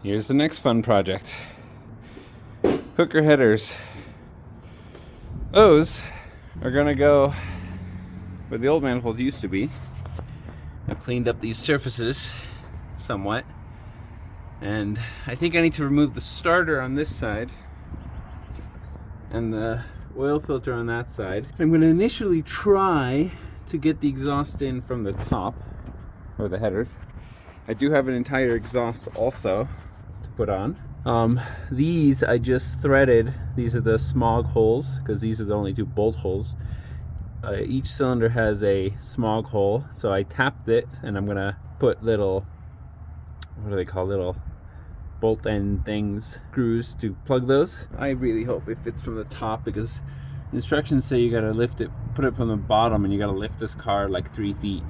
Here's the next fun project. Hooker headers. Those are gonna go where the old manifold used to be. I've cleaned up these surfaces somewhat, and I think I need to remove the starter on this side and the oil filter on that side. I'm going to initially try to get the exhaust in from the top, or the headers. I do have an entire exhaust also to put on. These I just threaded. These are the smog holes, because these are the only two bolt holes. Each cylinder has a smog hole, so I tapped it, and I'm gonna put little, what do they call, little bolt end things, screws to plug those. I really hope it fits from the top, because instructions say you gotta lift it, put it from the bottom, and you gotta lift this car like 3 feet.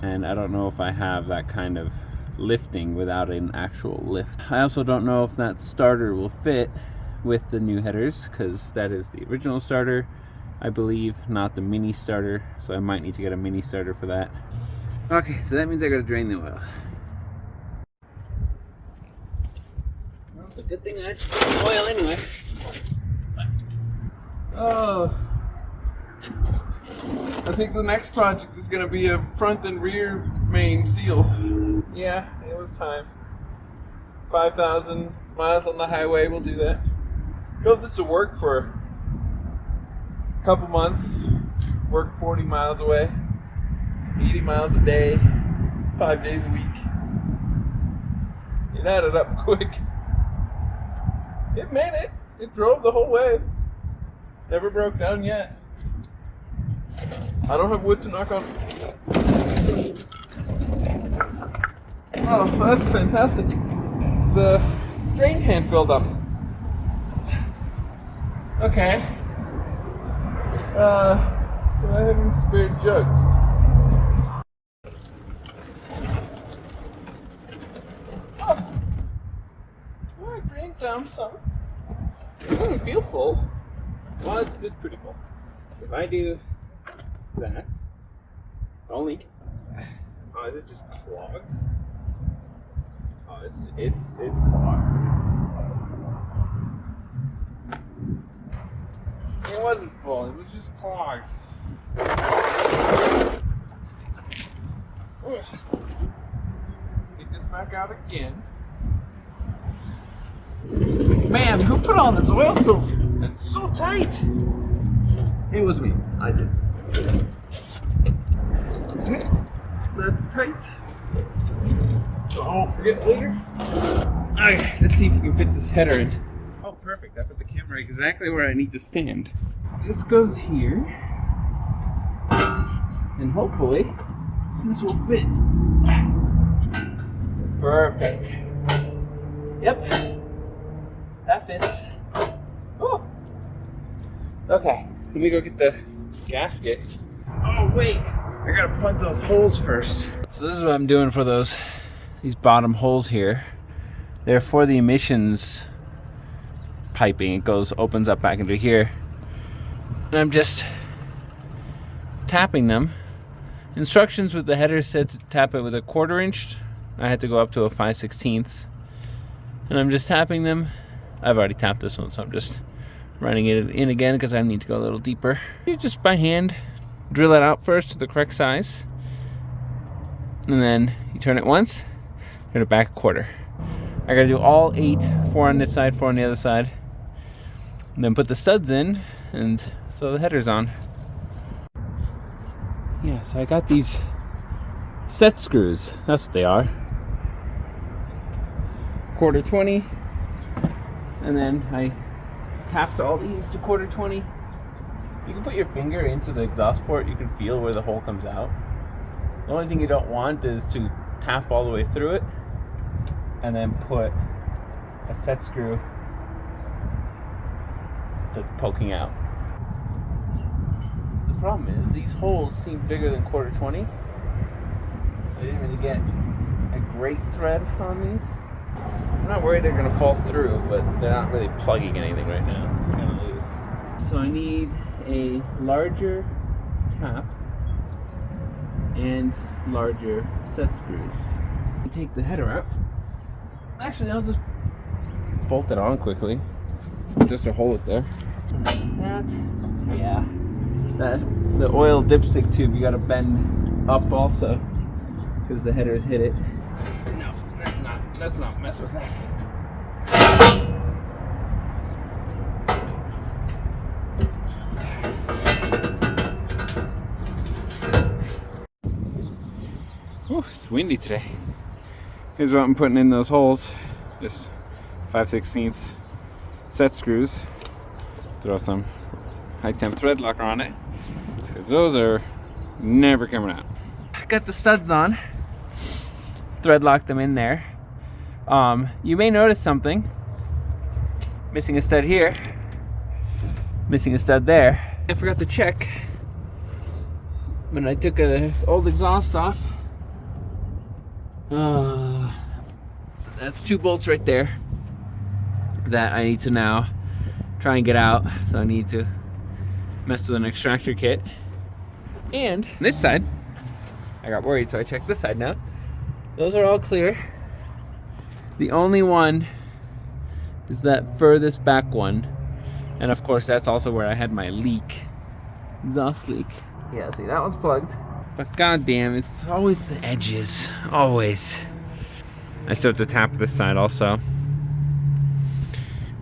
And I don't know if I have that kind of lifting without an actual lift. I also don't know if that starter will fit with the new headers, because that is the original starter, I believe, not the mini starter, so I might need to get a mini starter for that. Okay, so that means I gotta drain the oil. Well, it's a good thing I had to drain the oil anyway. Oh, I think the next project is gonna be a front and rear main seal. Yeah, it was time. 5,000 miles on the highway, we'll do that. Drove this to work for a couple months, worked 40 miles away, 80 miles a day, 5 days a week. It added up quick. It made it. It drove the whole way. Never broke down yet. I don't have wood to knock on. Oh, that's fantastic. The drain pan filled up. Okay. Do I have any spare jugs? Oh, I drained down some. It doesn't feel full. Well, it's pretty full. If I do that, only. Oh, is it just clogged? Oh, it's clogged. It wasn't full. It was just clogged. Get this back out again. Man, who put on this oil filter? It's so tight. It was me. I did. Okay. That's tight. So I won't forget later. Okay, let's see if we can fit this header in. Oh, perfect. I put the camera exactly where I need to stand. This goes here. And hopefully, this will fit. Perfect. Yep. That fits. Oh. Okay, let me go get the gasket. Oh, wait. I gotta plug those holes first. So this is what I'm doing for these bottom holes here. They're for the emissions piping. It opens up back into here. And I'm just tapping them. Instructions with the header said to tap it with a 1/4 inch. I had to go up to a 5/16. And I'm just tapping them. I've already tapped this one, so I'm just running it in again because I need to go a little deeper. You just by hand drill it out first to the correct size, and then you turn it once, turn it back 1/4. I gotta do all 8, 4 on this side, 4 on the other side, and then put the studs in, and so the header's on. Yeah, so I got these set screws. That's what they are. 1/4 20, and then I tapped all these to 1/4 20. You can put your finger into the exhaust port. You can feel where the hole comes out. The only thing you don't want is to tap all the way through it and then put a set screw that's poking out. The problem is these holes seem bigger than 1/4 20, so I didn't really get a great thread on these. I'm not worried they're gonna fall through, but they're not really plugging anything right now. They're kind of loose. So I need a larger tap and larger set screws. You take the header out. actually, I'll just bolt it on quickly, just to hold it there. That, yeah. The oil dipstick tube, you gotta bend up also, because the headers hit it. No, let's not mess with that. Ooh, it's windy today. Here's what I'm putting in those holes. Just 5/16 set screws. Throw some high temp thread locker on it, because those are never coming out. Got the studs on. Thread locked them in there. You may notice something. Missing a stud here. Missing a stud there. I forgot to check when I took an old exhaust off. That's 2 bolts right there that I need to now try and get out. So I need to mess with an extractor kit. And this side, I got worried, so I checked this side now. Those are all clear. The only one is that furthest back one. And of course, that's also where I had my leak. Exhaust leak. Yeah, see, that one's plugged. But goddamn, it's always the edges. Always. I still have to tap this side also.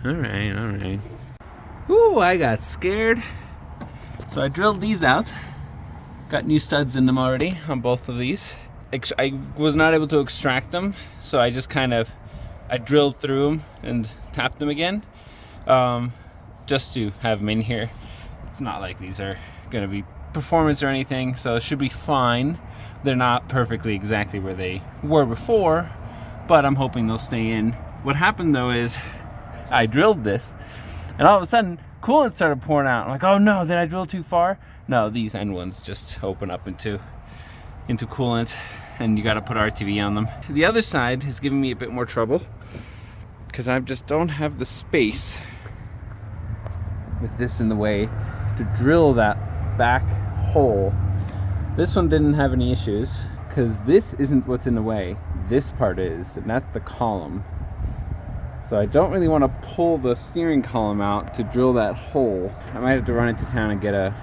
Alright, alright. Ooh, I got scared. So I drilled these out. Got new studs in them already on both of these. I was not able to extract them, so I just I drilled through them and tapped them again, just to have them in here. It's not like these are gonna be performance or anything, so it should be fine. They're not perfectly exactly where they were before, but I'm hoping they'll stay in. What happened though is I drilled this, and all of a sudden coolant started pouring out. I'm like, oh no, did I drill too far? No, these end ones just open up into coolant, and you got to put RTV on them. The other side is giving me a bit more trouble because I just don't have the space with this in the way to drill that back hole. This one didn't have any issues because this isn't what's in the way. This part is, and that's the column. So I don't really want to pull the steering column out to drill that hole. I might have to run into town and get a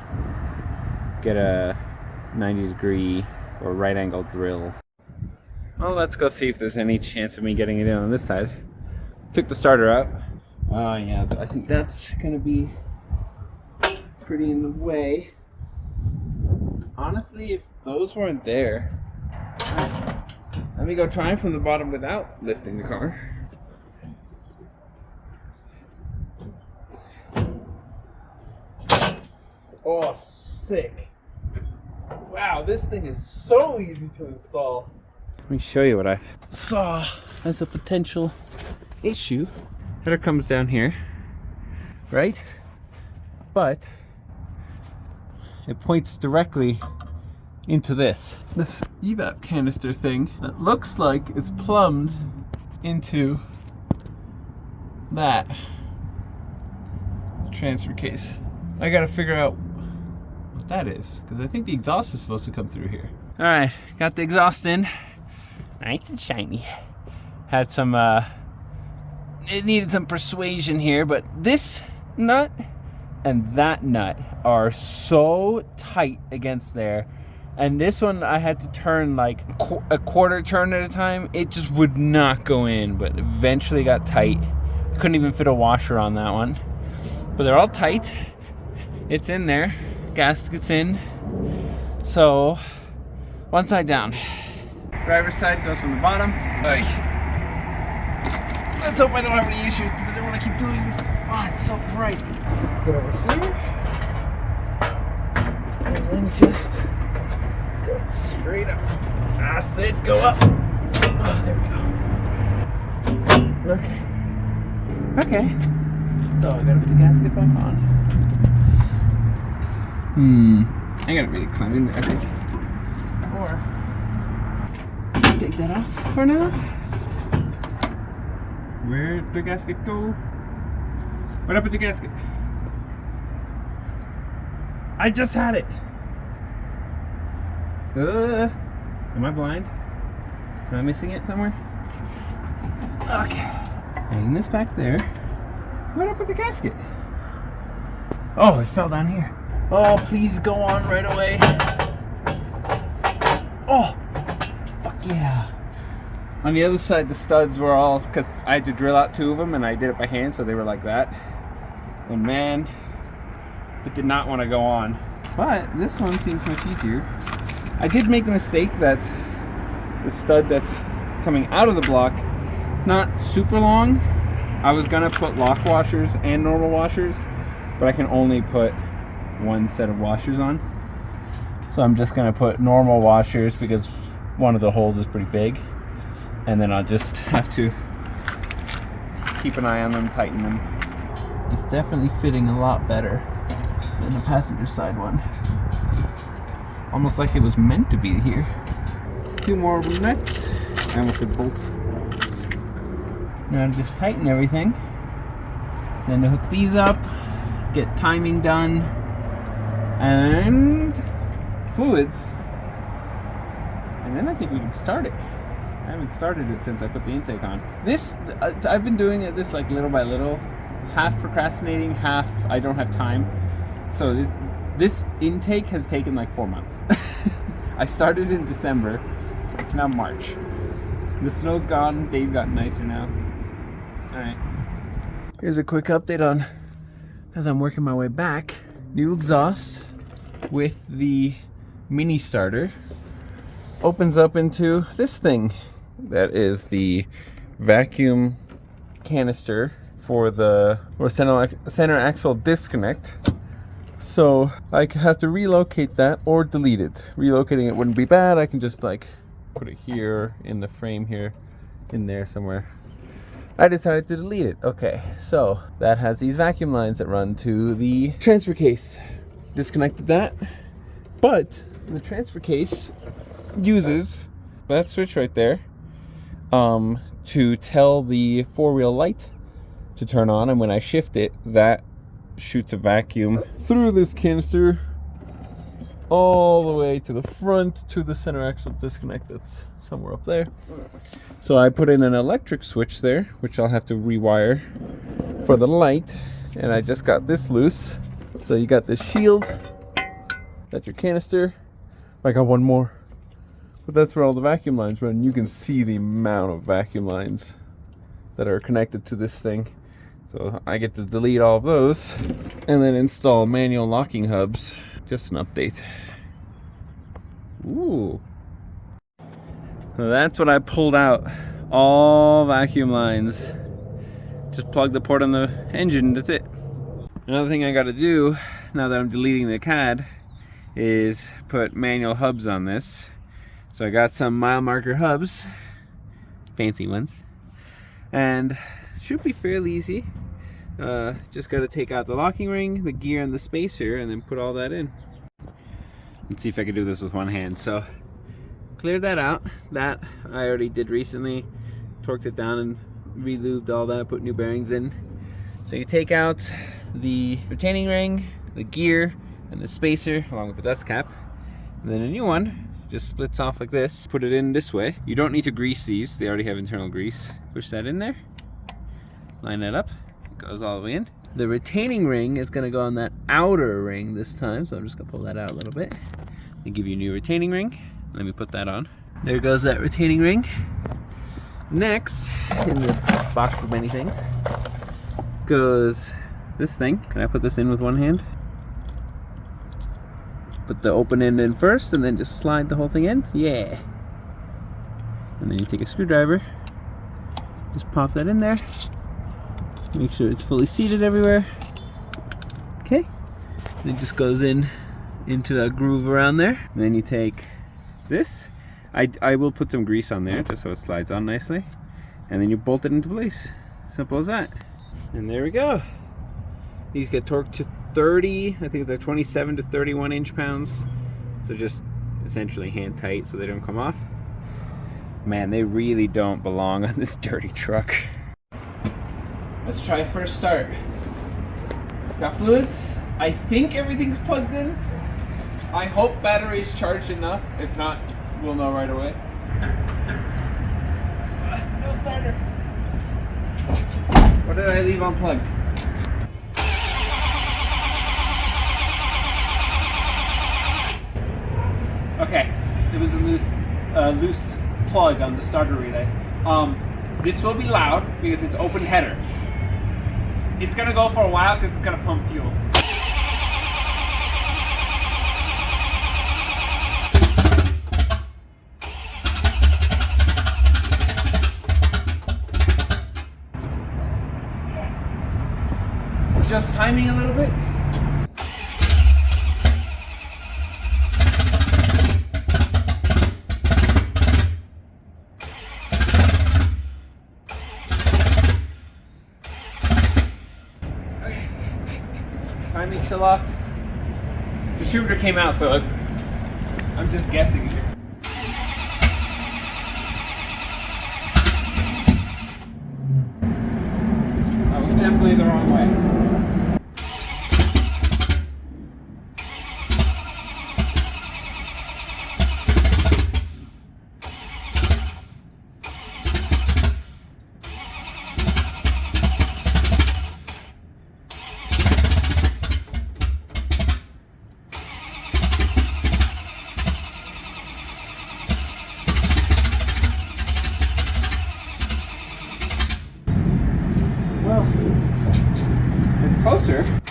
90-degree or right angle drill. Well, let's go see if there's any chance of me getting it in on this side. Took the starter out. Oh yeah, I think that's gonna be pretty in the way. Honestly, if those weren't there, let me go try from the bottom without lifting the car. Oh, sick. Wow, this thing is so easy to install. Let me show you what I saw as a potential issue. Header comes down here, right? But it points directly into this evap canister thing that looks like it's plumbed into that transfer case. I gotta figure out what that is, because I think the exhaust is supposed to come through here. All right, got the exhaust in, nice and shiny. Had some, it needed some persuasion here, but this nut and that nut are so tight against there. And this one I had to turn like a quarter turn at a time. It just would not go in, but eventually got tight. Couldn't even fit a washer on that one. But they're all tight. It's in there. Gasket's in. So, one side down. Driver's side goes from the bottom. Let's hope I don't have any issues, because I don't want to keep doing this. Oh, it's so bright. Put over here. And then just go straight up. That's it, go up. Oh, there we go. Okay. Okay. So I gotta put the gasket back on. I gotta really climb in there. Or take that off for now. Where'd the gasket go? What happened to the gasket? I just had it. Am I blind? Am I missing it somewhere? Okay. Hang this back there. Right up with the gasket. Oh, it fell down here. Oh, please go on right away. Oh, fuck yeah. On the other side, the studs were all, because I had to drill out 2 of them and I did it by hand, so they were like that. And man, it did not want to go on. But this one seems much easier. I did make the mistake that the stud that's coming out of the block, it's not super long. I was gonna put lock washers and normal washers, but I can only put 1 set of washers on. So I'm just gonna put normal washers because one of the holes is pretty big. And then I'll just have to keep an eye on them, tighten them. It's definitely fitting a lot better than the passenger side one. Almost like it was meant to be here. 2 more nuts. I almost said bolts. Now just tighten everything. Then to hook these up, get timing done, and fluids. And then I think we can start it. I haven't started it since I put the intake on. This, I've been doing it this like little by little, half procrastinating, half I don't have time. So this intake has taken like 4 months. I started in December. It's now March. The snow's gone, days got nicer now. Alright. Here's a quick update on as I'm working my way back. New exhaust with the mini starter opens up into this thing. That is the vacuum canister for the center axle disconnect. So I have to relocate that or delete it. Relocating it wouldn't be bad. I can just like put it here in the frame here, in there somewhere. I decided to delete it. Okay, so that has these vacuum lines that run to the transfer case. Disconnected that, but the transfer case uses that switch right there to tell the 4-wheel light to turn on, and when I shift it, that shoots a vacuum through this canister all the way to the front to the center axle disconnect that's somewhere up there. So I put in an electric switch there, which I'll have to rewire for the light, and I just got this loose. So you got this shield, that's your canister. I got one more, but that's where all the vacuum lines run. You can see the amount of vacuum lines that are connected to this thing. So I get to delete all of those and then install manual locking hubs. Just an update. Ooh. So that's what I pulled out. All vacuum lines. Just plug the port on the engine, that's it. Another thing I gotta do now that I'm deleting the CAD is put manual hubs on this. So I got some mile marker hubs, fancy ones, and should be fairly easy. Just got to take out the locking ring, the gear, and the spacer, and then put all that in. Let's see if I can do this with one hand. So cleared that out. That I already did recently. Torqued it down and re-lubed all that, put new bearings in. So you take out the retaining ring, the gear, and the spacer, along with the dust cap. And then a new one just splits off like this. Put it in this way. You don't need to grease these. They already have internal grease. Push that in there. Line that up. It goes all the way in. The retaining ring is going to go on that outer ring this time. So I'm just going to pull that out a little bit. They give you a new retaining ring. Let me put that on. There goes that retaining ring. Next, in the box of many things, goes this thing. Can I put this in with one hand? Put the open end in first and then just slide the whole thing in. Yeah. And then you take a screwdriver, just pop that in there. Make sure it's fully seated everywhere. Okay. And it just goes in into a groove around there. And then you take this. I will put some grease on there just so it slides on nicely. And then you bolt it into place. Simple as that. And there we go. These get torqued to 30, I think it's like 27 to 31 inch-pounds. So just essentially hand tight so they don't come off. Man, they really don't belong on this dirty truck. Let's try first start. Got fluids. I think everything's plugged in. I hope battery's charged enough. If not, we'll know right away. No starter. What did I leave unplugged? Okay, there was a loose plug on the starter relay. This will be loud because it's open header. It's gonna go for a while because it's gonna pump fuel. Just timing a little bit. Okay. Timing's still off. The distributor came out, so I'm just guessing here. That was definitely the wrong way. Well, it's closer.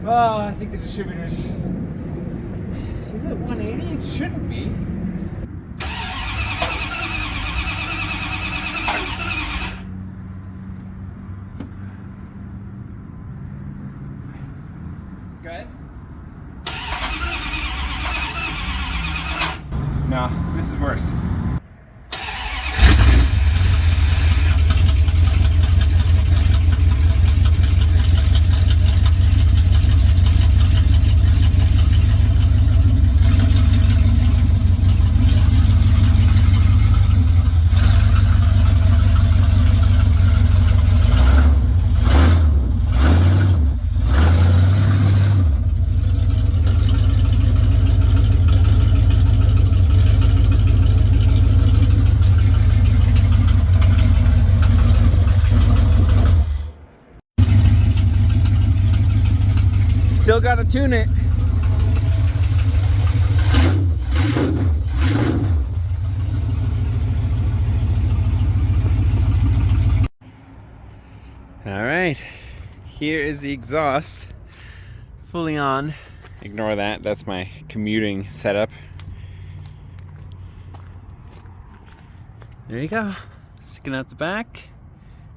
Oh, I think the distributor's... Is it 180? It shouldn't be. Good? No, this is worse. Still gotta tune it. All right, here is the exhaust, fully on. Ignore that, that's my commuting setup. There you go, sticking out the back.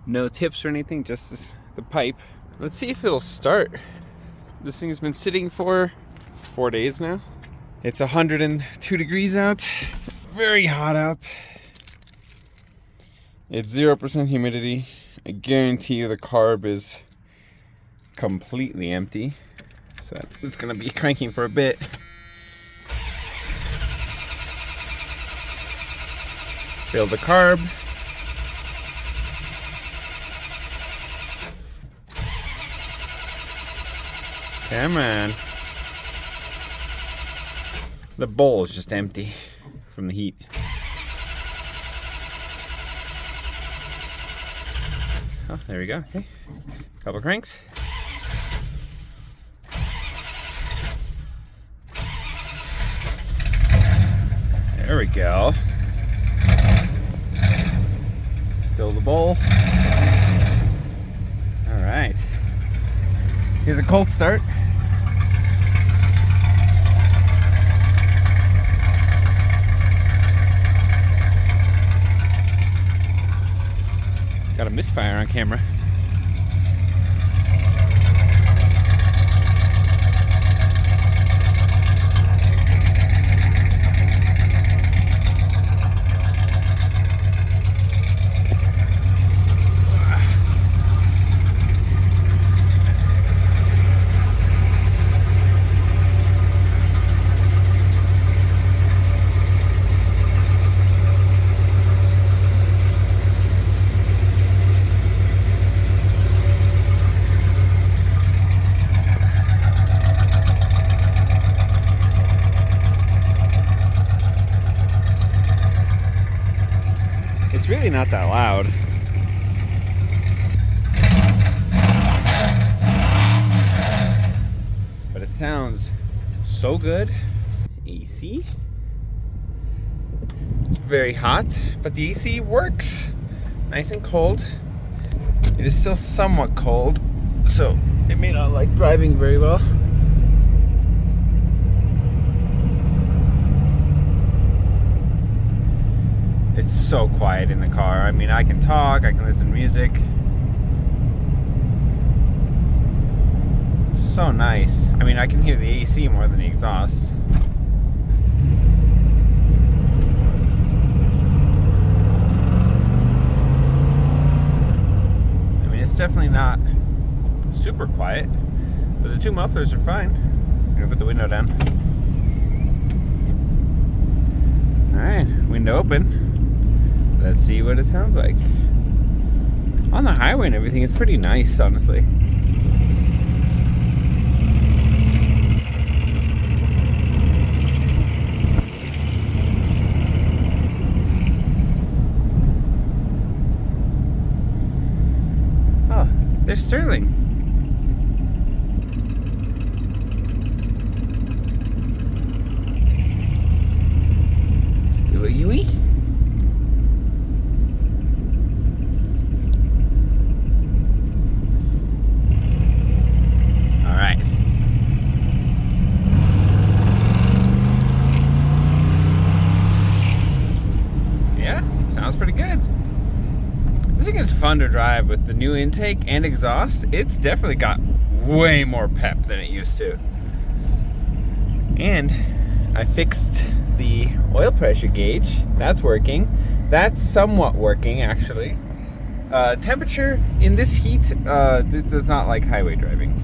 No tips or anything, just the pipe. Let's see if it'll start. This thing has been sitting for 4 days now. It's 102 degrees out, very hot out. It's 0% humidity. I guarantee you the carb is completely empty. So it's gonna be cranking for a bit. Fill the carb. Come on. The bowl is just empty from the heat. Oh, there we go. Okay. Couple cranks. There we go. Fill the bowl. All right. Here's a cold start. Got a misfire on camera. It's really not that loud. But it sounds so good. AC. It's very hot, but the AC works. Nice and cold. It is still somewhat cold, so it may not like driving very well. It's so quiet in the car. I mean, I can talk, I can listen to music. So nice. I mean, I can hear the AC more than the exhaust. I mean, it's definitely not super quiet, but the two mufflers are fine. I'm gonna put the window down. All right, window open. Let's see what it sounds like. On the highway and everything, it's pretty nice, honestly. Oh, there's Sterling. Let's do a Yui. Sounds pretty good. I think it's fun to drive with the new intake and exhaust. It's definitely got way more pep than it used to. And I fixed the oil pressure gauge. That's working. That's somewhat working, actually. Temperature in this heat, this does not like highway driving.